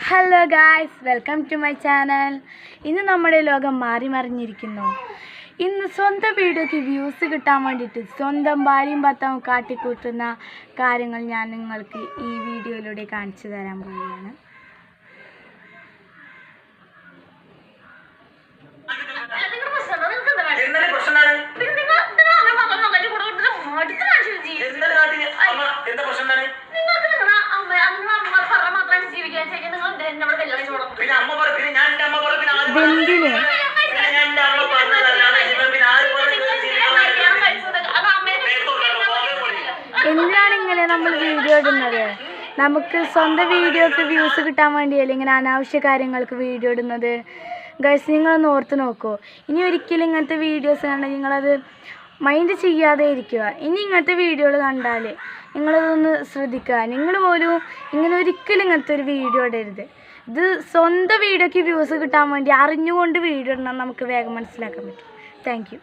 Hello guys, welcome to my channel. ഇന്ന് നമ്മുടെ ലോകം മാറി മറിഞ്ഞിരിക്കുന്നു. ഇന്ന് സ്വന്തം വീഡിയോയ്ക്ക് വ്യൂസ് കിട്ടാൻ വേണ്ടിയിട്ട് സ്വന്തം ഭാര്യയും ഭർത്താവും കാട്ടിക്കൂട്ടുന്ന കാര്യങ്ങൾ ഞാൻ നിങ്ങൾക്ക് ഈ വീഡിയോയിലൂടെ കാണിച്ചു തരാൻ പോവുകയാണ്. എന്തിനാണ് ഇങ്ങനെ നമ്മൾ വീഡിയോ ഇടുന്നത്? നമുക്ക് സ്വന്തം വീഡിയോക്ക് വ്യൂസ് കിട്ടാൻ വേണ്ടിയല്ലേ ഇങ്ങനെ അനാവശ്യ കാര്യങ്ങൾക്ക് വീഡിയോ ഇടുന്നത്? ഗൈസ്, നിങ്ങളൊന്ന് ഓർത്ത് നോക്കൂ. ഇനി ഒരിക്കലും ഇങ്ങനത്തെ വീഡിയോസ് കണ്ടാൽ നിങ്ങളത് മൈൻഡ് ചെയ്യാതെ ഇരിക്കുക. ഇനി ഇങ്ങനത്തെ വീഡിയോകൾ കണ്ടാൽ നിങ്ങളതൊന്ന് ശ്രദ്ധിക്കുക. നിങ്ങൾ പോലും ഇങ്ങനെ ഒരിക്കലും ഇങ്ങനത്തെ ഒരു വീഡിയോ ഇടരുത്. ഇത് സ്വന്തം വീഡിയോയ്ക്ക് വ്യൂസ് കിട്ടാൻ വേണ്ടി അറിഞ്ഞുകൊണ്ട് വീഡിയോ ഇടണം. നമുക്ക് വേഗം മനസ്സിലാക്കാൻ പറ്റും. Thank you.